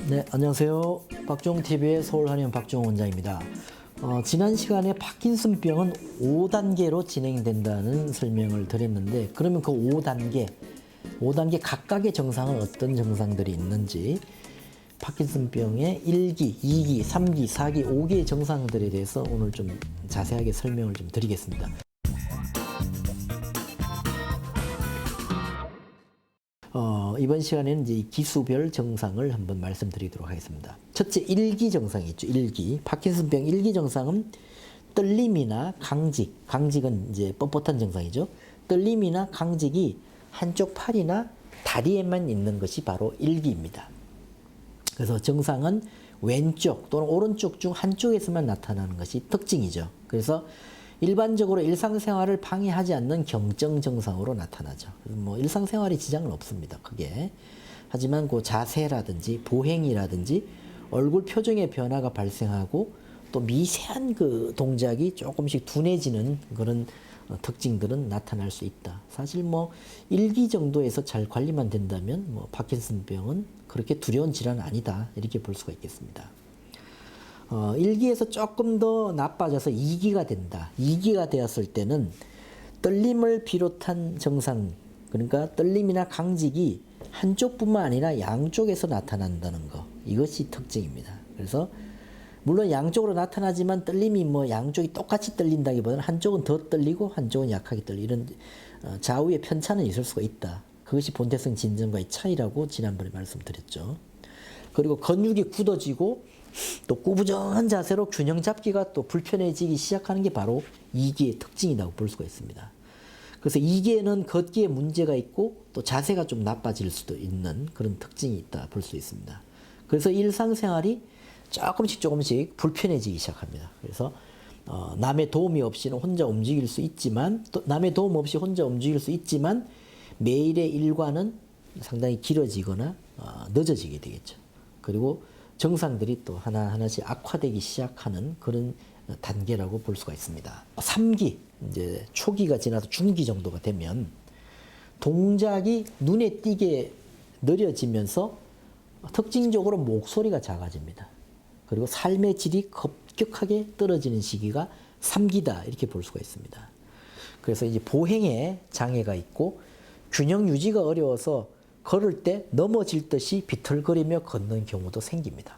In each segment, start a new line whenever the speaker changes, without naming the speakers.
네, 안녕하세요. 박종TV의 서울한의원 박종호 원장입니다. 지난 시간에 파킨슨병은 5단계로 진행된다는 설명을 드렸는데, 그러면 그 5단계 각각의 증상은 어떤 증상들이 있는지, 파킨슨병의 1기, 2기, 3기, 4기, 5기의 증상들에 대해서 오늘 좀 자세하게 설명을 좀 드리겠습니다. 이번 시간에는 이제 기수별 증상을 한번 말씀드리도록 하겠습니다. 첫째, 1기 증상이 있죠. 1기. 파킨슨병 1기 증상은 떨림이나 강직은 이제 뻣뻣한 증상이죠. 떨림이나 강직이 한쪽 팔이나 다리에만 있는 것이 바로 1기입니다. 그래서 증상은 왼쪽 또는 오른쪽 중 한쪽에서만 나타나는 것이 특징이죠. 그래서 일반적으로 일상생활을 방해하지 않는 경증 증상으로 나타나죠. 뭐 일상생활에 지장은 없습니다. 크게. 하지만 그 자세라든지 보행이라든지 얼굴 표정의 변화가 발생하고 또 미세한 그 동작이 조금씩 둔해지는 그런 특징들은 나타날 수 있다. 사실 뭐 1기 정도에서 잘 관리만 된다면 뭐 파킨슨병은 그렇게 두려운 질환은 아니다. 이렇게 볼 수가 있겠습니다. 1기에서 조금 더 나빠져서 2기가 된다. 2기가 되었을 때는 떨림을 비롯한 증상, 그러니까 떨림이나 강직이 한쪽뿐만 아니라 양쪽에서 나타난다는 거. 이것이 특징입니다. 그래서 물론 양쪽으로 나타나지만 떨림이 뭐 양쪽이 똑같이 떨린다기보다는 한쪽은 더 떨리고 한쪽은 약하게 떨리고 이런 좌우의 편차는 있을 수가 있다. 그것이 본태성 진전과의 차이라고 지난번에 말씀드렸죠. 그리고 근육이 굳어지고 또 꾸부정한 자세로 균형 잡기가 또 불편해지기 시작하는 게 바로 2기의 특징이라고 볼 수가 있습니다. 그래서 2기에는 걷기에 문제가 있고 또 자세가 좀 나빠질 수도 있는 그런 특징이 있다 볼 수 있습니다. 그래서 일상생활이 조금씩 불편해지기 시작합니다. 그래서 남의 도움이 없이는 혼자 움직일 수 있지만 또 남의 도움 없이 혼자 움직일 수 있지만 매일의 일과는 상당히 길어지거나 늦어지게 되겠죠. 그리고 증상들이 또 하나하나씩 악화되기 시작하는 그런 단계라고 볼 수가 있습니다. 3기, 이제 초기가 지나서 중기 정도가 되면 동작이 눈에 띄게 느려지면서 특징적으로 목소리가 작아집니다. 그리고 삶의 질이 급격하게 떨어지는 시기가 3기다 이렇게 볼 수가 있습니다. 그래서 이제 보행에 장애가 있고 균형 유지가 어려워서 걸을 때 넘어질 듯이 비틀거리며 걷는 경우도 생깁니다.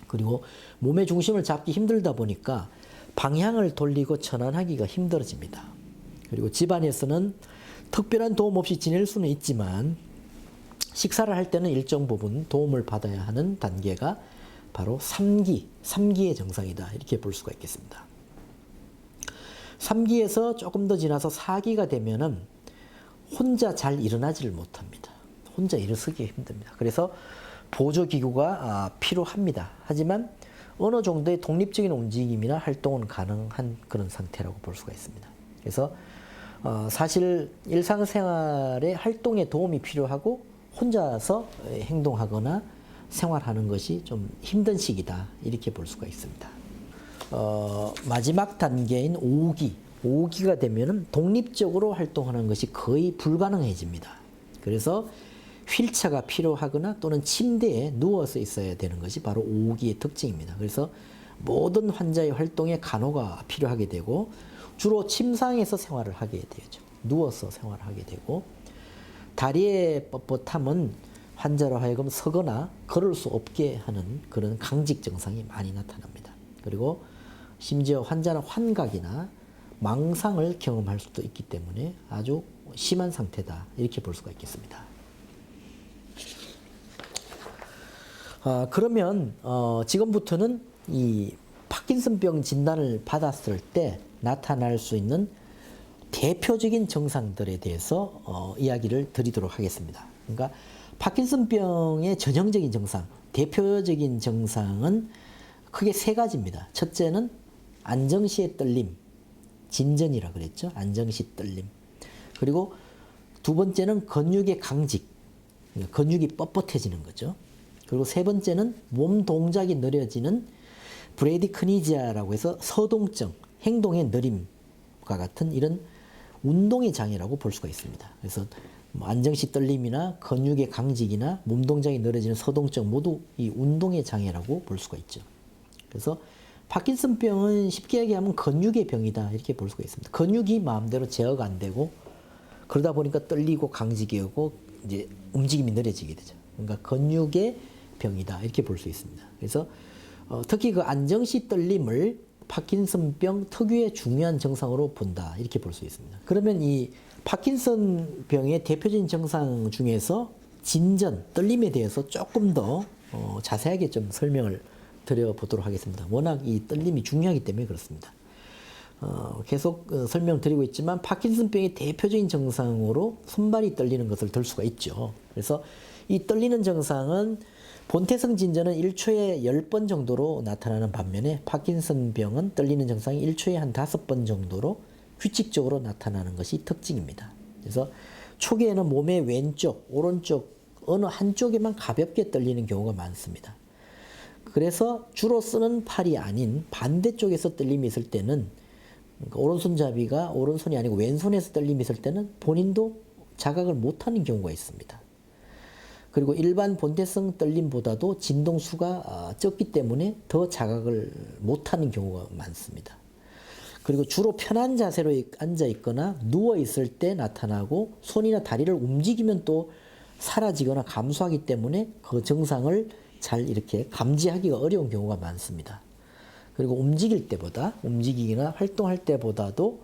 그리고 몸의 중심을 잡기 힘들다 보니까 방향을 돌리고 전환하기가 힘들어집니다. 그리고 집안에서는 특별한 도움 없이 지낼 수는 있지만 식사를 할 때는 일정 부분 도움을 받아야 하는 단계가 바로 3기의 증상이다 이렇게 볼 수가 있겠습니다. 3기에서 조금 더 지나서 4기가 되면은 혼자 잘 일어나지를 못합니다. 혼자 일어서기 힘듭니다. 그래서 보조기구가 필요합니다. 하지만 어느 정도의 독립적인 움직임이나 활동은 가능한 그런 상태라고 볼 수가 있습니다. 그래서 사실 일상생활의 활동에 도움이 필요하고 혼자서 행동하거나 생활하는 것이 좀 힘든 시기다 이렇게 볼 수가 있습니다. 마지막 단계인 5기가 되면은 독립적으로 활동하는 것이 거의 불가능해집니다. 그래서 휠체어가 필요하거나 또는 침대에 누워서 있어야 되는 것이 바로 5기의 특징입니다. 그래서 모든 환자의 활동에 간호가 필요하게 되고 주로 침상에서 생활을 하게 되죠. 누워서 생활을 하게 되고 다리의 뻣뻣함은 환자로 하여금 서거나 걸을 수 없게 하는 그런 강직 증상이 많이 나타납니다. 그리고 심지어 환자는 환각이나 망상을 경험할 수도 있기 때문에 아주 심한 상태다 이렇게 볼 수가 있겠습니다. 그러면 지금부터는 이 파킨슨병 진단을 받았을 때 나타날 수 있는 대표적인 증상들에 대해서 이야기를 드리도록 하겠습니다. 그러니까 파킨슨병의 전형적인 증상, 대표적인 증상은 크게 세 가지입니다. 첫째는 안정시의 떨림, 진전이라 그랬죠. 안정시 떨림. 그리고 두 번째는 근육의 강직, 근육이 뻣뻣해지는 거죠. 그리고 세 번째는 몸 동작이 느려지는 브레디크니지아라고 해서 서동증, 행동의 느림과 같은 이런 운동의 장애라고 볼 수가 있습니다. 그래서 뭐 안정시 떨림이나 근육의 강직이나 몸 동작이 느려지는 서동증 모두 이 운동의 장애라고 볼 수가 있죠. 그래서 파킨슨병은 쉽게 얘기하면 근육의 병이다 이렇게 볼 수가 있습니다. 근육이 마음대로 제어가 안 되고 그러다 보니까 떨리고 강직이 오고 이제 움직임이 느려지게 되죠. 그러니까 근육의 병이다 이렇게 볼 수 있습니다. 그래서 특히 그 안정시 떨림을 파킨슨병 특유의 중요한 증상으로 본다 이렇게 볼 수 있습니다. 그러면 이 파킨슨병의 대표적인 증상 중에서 진전, 떨림에 대해서 조금 더 자세하게 좀 설명을 드려보도록 하겠습니다. 워낙 이 떨림이 중요하기 때문에 그렇습니다. 계속 설명을 드리고 있지만 파킨슨병의 대표적인 증상으로 손발이 떨리는 것을 들 수가 있죠. 그래서 이 떨리는 증상은 본태성 진전은 1초에 10번 정도로 나타나는 반면에 파킨슨병은 떨리는 증상이 1초에 한 5번 정도로 규칙적으로 나타나는 것이 특징입니다. 그래서 초기에는 몸의 왼쪽, 오른쪽 어느 한쪽에만 가볍게 떨리는 경우가 많습니다. 그래서 주로 쓰는 팔이 아닌 반대쪽에서 떨림이 있을 때는 오른손잡이가 오른손이 아니고 왼손에서 떨림이 있을 때는 본인도 자각을 못하는 경우가 있습니다. 그리고 일반 본태성 떨림보다도 진동수가 적기 때문에 더 자각을 못하는 경우가 많습니다. 그리고 주로 편한 자세로 앉아 있거나 누워 있을 때 나타나고 손이나 다리를 움직이면 또 사라지거나 감소하기 때문에 그 증상을 잘 이렇게 감지하기가 어려운 경우가 많습니다. 그리고 움직이거나 활동할 때보다도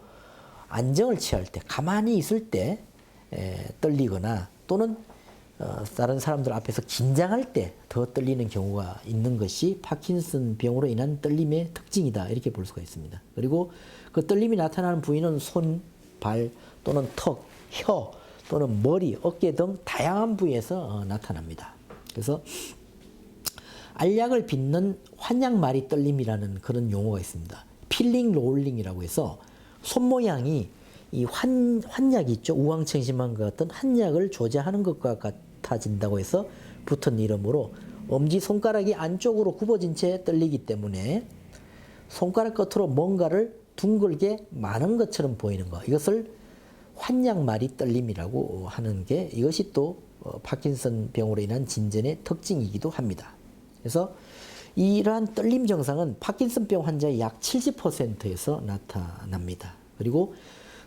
안정을 취할 때, 가만히 있을 때 떨리거나 또는 다른 사람들 앞에서 긴장할 때 더 떨리는 경우가 있는 것이 파킨슨 병으로 인한 떨림의 특징이다 이렇게 볼 수가 있습니다. 그리고 그 떨림이 나타나는 부위는 손, 발 또는 턱, 혀 또는 머리, 어깨 등 다양한 부위에서 나타납니다. 그래서 알약을 빚는 환약마리 떨림이라는 그런 용어가 있습니다. 필링 롤링이라고 해서 손 모양이 이 환약이 있죠. 우황청심환 같은 한약을 조제하는 것과 같아진다고 해서 붙은 이름으로 엄지손가락이 안쪽으로 굽어진 채 떨리기 때문에 손가락 끝으로 뭔가를 둥글게 마는 것처럼 보이는 것. 이것을 환약마리 떨림이라고 하는 게 이것이 또 파킨슨 병으로 인한 진전의 특징이기도 합니다. 그래서 이러한 떨림 증상은 파킨슨병 환자의 약 70%에서 나타납니다. 그리고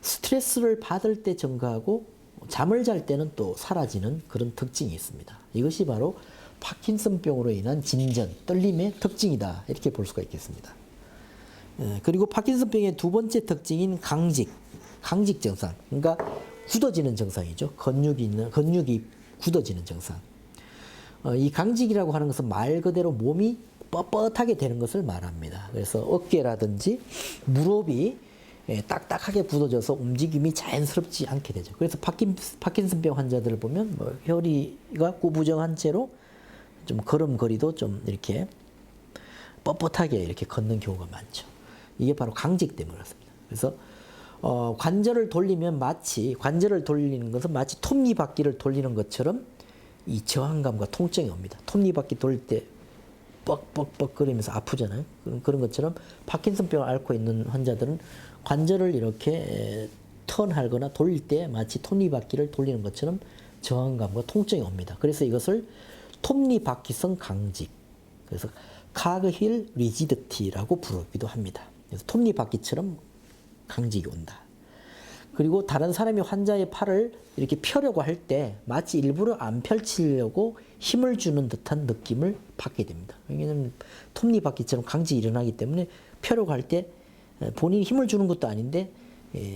스트레스를 받을 때 증가하고 잠을 잘 때는 또 사라지는 그런 특징이 있습니다. 이것이 바로 파킨슨병으로 인한 진전, 떨림의 특징이다 이렇게 볼 수가 있겠습니다. 그리고 파킨슨병의 두 번째 특징인 강직 증상, 그러니까 굳어지는 증상이죠. 근육이 굳어지는 증상. 이 강직이라고 하는 것은 말 그대로 몸이 뻣뻣하게 되는 것을 말합니다. 그래서 어깨라든지 무릎이 딱딱하게 굳어져서 움직임이 자연스럽지 않게 되죠. 그래서 파킨슨병 환자들을 보면 뭐 혈이가 구부정한 채로 좀 걸음걸이도 좀 이렇게 뻣뻣하게 이렇게 걷는 경우가 많죠. 이게 바로 강직 때문에 그렇습니다. 그래서 관절을 돌리는 것은 마치 톱니바퀴를 돌리는 것처럼 이 저항감과 통증이 옵니다. 톱니바퀴 돌릴 때 뻑뻑뻑 거리면서 아프잖아요. 그런 것처럼 파킨슨병을 앓고 있는 환자들은 관절을 이렇게 턴하거나 돌릴 때 마치 톱니바퀴를 돌리는 것처럼 저항감과 통증이 옵니다. 그래서 이것을 톱니바퀴성 강직, 그래서 카그힐 리지드티라고 부르기도 합니다. 그래서 톱니바퀴처럼 강직이 온다. 그리고 다른 사람이 환자의 팔을 이렇게 펴려고 할 때 마치 일부러 안 펼치려고 힘을 주는 듯한 느낌을 받게 됩니다. 왜냐하면 톱니바퀴처럼 강직이 일어나기 때문에 펴려고 할 때 본인이 힘을 주는 것도 아닌데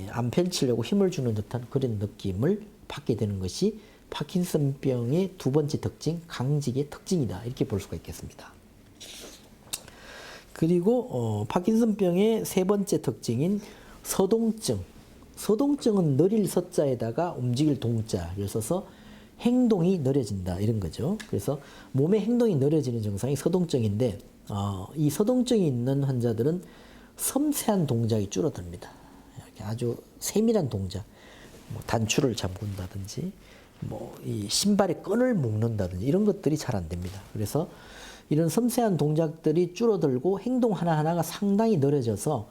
안 펼치려고 힘을 주는 듯한 그런 느낌을 받게 되는 것이 파킨슨병의 두 번째 특징, 강직의 특징이다 이렇게 볼 수가 있겠습니다. 그리고 파킨슨병의 세 번째 특징인 서동증. 서동증은 느릴 서자에다가 움직일 동자를 써서 행동이 느려진다 이런 거죠. 그래서 몸의 행동이 느려지는 증상이 서동증인데 이 서동증이 있는 환자들은 섬세한 동작이 줄어듭니다. 이렇게 아주 세밀한 동작, 뭐 단추를 잠근다든지 뭐 이 신발의 끈을 묶는다든지 이런 것들이 잘 안 됩니다. 그래서 이런 섬세한 동작들이 줄어들고 행동 하나하나가 상당히 느려져서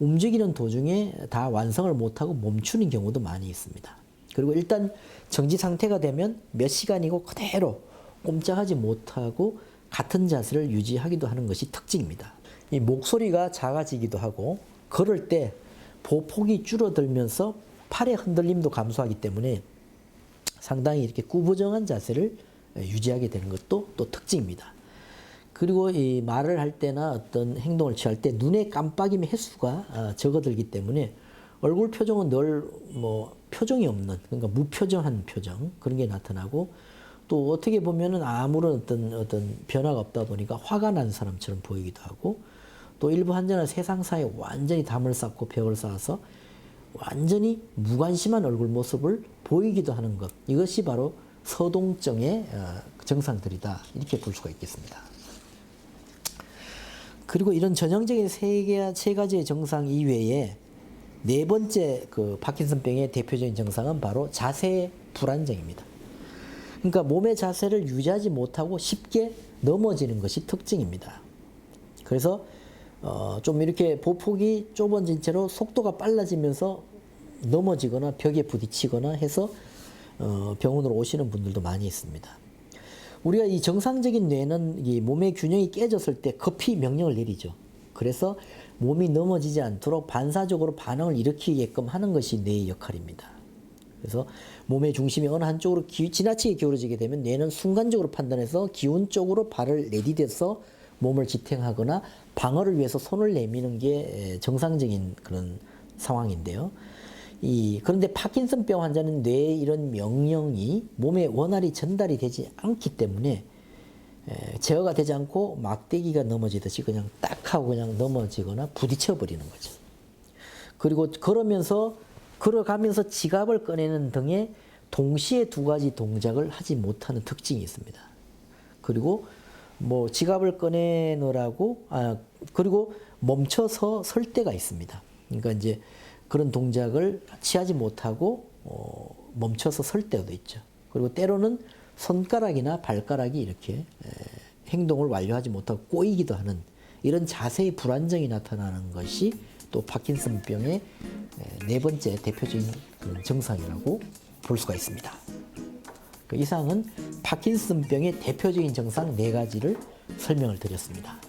움직이는 도중에 다 완성을 못하고 멈추는 경우도 많이 있습니다. 그리고 일단 정지 상태가 되면 몇 시간이고 그대로 꼼짝하지 못하고 같은 자세를 유지하기도 하는 것이 특징입니다. 이 목소리가 작아지기도 하고 걸을 때 보폭이 줄어들면서 팔의 흔들림도 감소하기 때문에 상당히 이렇게 구부정한 자세를 유지하게 되는 것도 또 특징입니다. 그리고 이 말을 할 때나 어떤 행동을 취할 때 눈의 깜빡임의 횟수가 적어들기 때문에 얼굴 표정은 늘 뭐 표정이 없는, 그러니까 무표정한 표정, 그런 게 나타나고, 또 어떻게 보면은 아무런 어떤 변화가 없다 보니까 화가 난 사람처럼 보이기도 하고, 또 일부 환자는 세상사에 완전히 담을 쌓고 벽을 쌓아서 완전히 무관심한 얼굴 모습을 보이기도 하는 것, 이것이 바로 서동증의 증상들이다, 이렇게 볼 수가 있겠습니다. 그리고 이런 전형적인 세 가지의 증상 이외에 네 번째 그 파킨슨병의 대표적인 증상은 바로 자세 불안정입니다. 그러니까 몸의 자세를 유지하지 못하고 쉽게 넘어지는 것이 특징입니다. 그래서 좀 이렇게 보폭이 좁아진 채로 속도가 빨라지면서 넘어지거나 벽에 부딪히거나 해서 병원으로 오시는 분들도 많이 있습니다. 우리가 이 정상적인 뇌는 이 몸의 균형이 깨졌을 때 급히 명령을 내리죠. 그래서 몸이 넘어지지 않도록 반사적으로 반응을 일으키게끔 하는 것이 뇌의 역할입니다. 그래서 몸의 중심이 어느 한쪽으로 지나치게 기울어지게 되면 뇌는 순간적으로 판단해서 기운 쪽으로 발을 내디뎌서 몸을 지탱하거나 방어를 위해서 손을 내미는 게 정상적인 그런 상황인데요. 그런데 파킨슨병 환자는 뇌의 이런 명령이 몸에 원활히 전달이 되지 않기 때문에 제어가 되지 않고 막대기가 넘어지듯이 그냥 딱 하고 그냥 넘어지거나 부딪혀 버리는 거죠. 그리고 걸어가면서 지갑을 꺼내는 등의 동시에 두 가지 동작을 하지 못하는 특징이 있습니다. 그리고 뭐 지갑을 꺼내느라고 그리고 멈춰서 설 때가 있습니다. 그러니까 이제 그런 동작을 취하지 못하고 멈춰서 설 때도 있죠. 그리고 때로는 손가락이나 발가락이 이렇게 행동을 완료하지 못하고 꼬이기도 하는 이런 자세의 불안정이 나타나는 것이 또 파킨슨병의 네 번째 대표적인 증상이라고 볼 수가 있습니다. 이상은 파킨슨병의 대표적인 증상 네 가지를 설명을 드렸습니다.